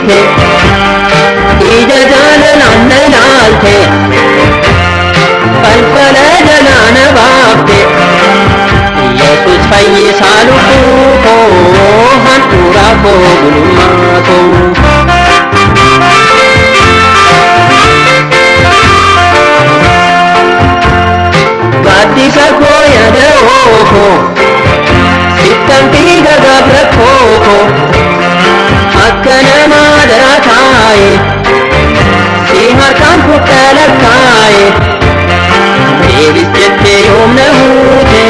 jibsiite ija jaalalaan na ilaalte falfala jalaa na baafte Yesus fayyisaa lubbuu koo handhuura koo gulummaa koo gaaddisa koo yaada ookoo sittan fiiga gabra kookoo akka namaa daakaaye si harkaan fudhaa lakkaaye deebis jettee yoom na huute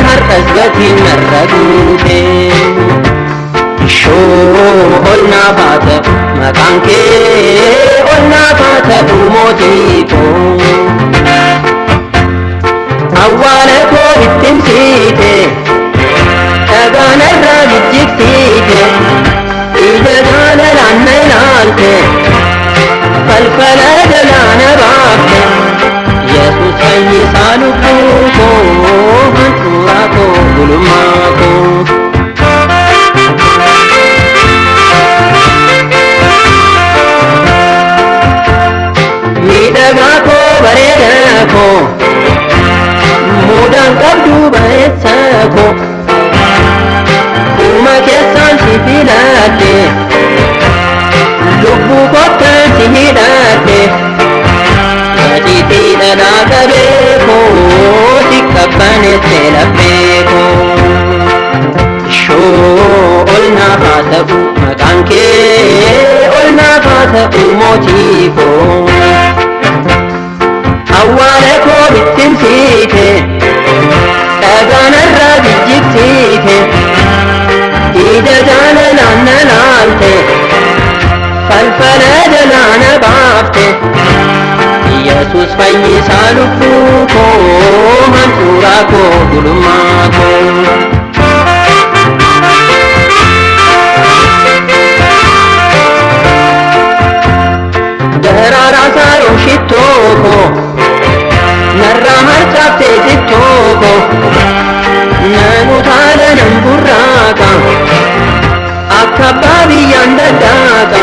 har'as gatiin narra guute shoo ol naaf haa ta'u maqaan kee ol naaf haa ta'u mootii koo awwaala koo bittimsiite dhagaa narraa jijjigsiite ija jaalalaan na ilaalte falfala jalaa na baafte Yesus fayyisaa lubbuu koo handhuura koo gulummaa koo miidhagaa koo bareedaa koo muudaan qabdu bareessa koo uma keessaan si filadhe lubbuu kottaan si hidhadhe gajiitii dhadhaa qabee koo si qabbaneesse laphee koo shoo ol naaf haa ta'u maqaan kee ol naaf haa ta'u mootii koo awwaala koo bittimsiite dhagaa narraa jijjigsiite ija jaalalaan na ilaalte falfala jalaa na baafte Yesus fayyisaa lubbuu koo handhuura koo gulummaa koo daraaraa saaroo shittoo koo narraa harcaaftee jittoo koo nan utaala nan burraaqa akka abbaa biyyaan daddaaqa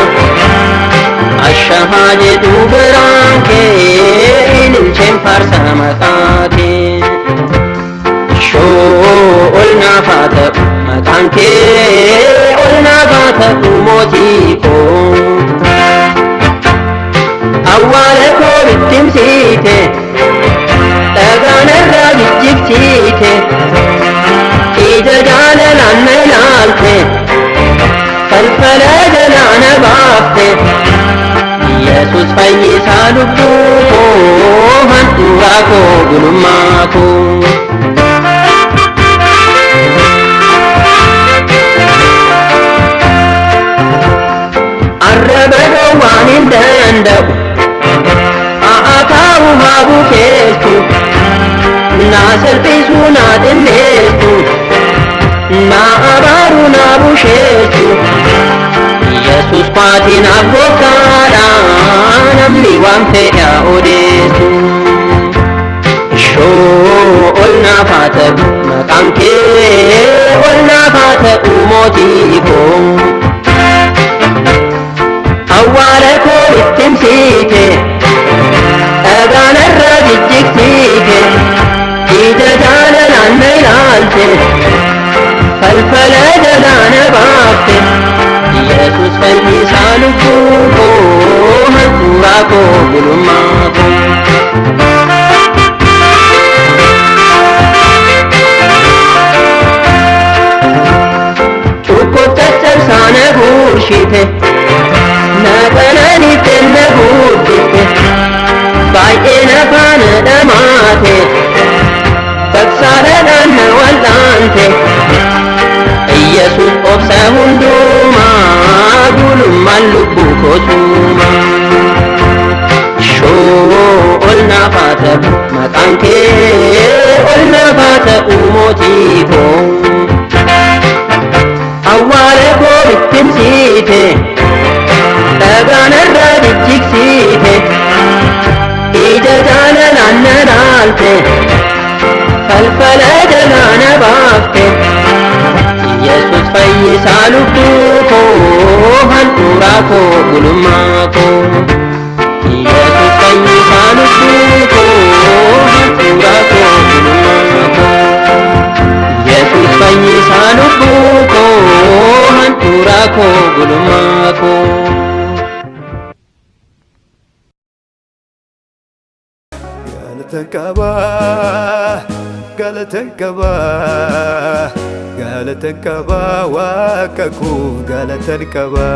ashamaa jedhu biraan kee ililcheen faarsaa maqaa kee shoo ol naaf haa ta'u maqaan kee ol naaf haa ta'u mootii koo awwaala koo bittimsiite dhagaa narraa jijjigsiite ija jaalalaan na ilaalte falfala jalaa na baafte Yesus fayyisaa lubbuu koo handhuura koo gulummaa koo arraba dhowwaan hin danda'u haa taa'u haa bukeessu naa salphisuu naa dhimmeessu naa abaaru naa busheessu Yesus kwaati naaf gooftaadha namni waan fedha odeessu shoo ol naaf haa ta'u maqaan kee ol naaf haa ta'u mootii koo awwaala koo bittimsiite dhagaa narraa jijjigsiite ija jaalalaan na ilaalte falfala jalaa na baafte Yesus fayyisaa lubbuu koo handhuura koo gulummaa koo cukkotta cabsaa na guurshite na qananitte na guuddiste baay'ee na faana dhamaate baksaadhaan na wal'aante Yesus obsa hundumaa gulummaan lubbuu koo tuuma shoo ol naaf haa ta'u maqaan kee ol naaf haa ta'u mootii koo awwaala koo bittimsiite dhagaa narraa jijjigsiite ija jaalalaan na ilaalte falfala jalaa na baafte Yesus fayyisaa lubbuu koo handhuura koo gulummaa koo Yesuus fayyisaa lubbuu koo handhuura koo gulummaa koo Yesuus fayyisaa lubbuu koo handhuura koo gulummaa koo Galatan qaba Waaqa koo galatan qaba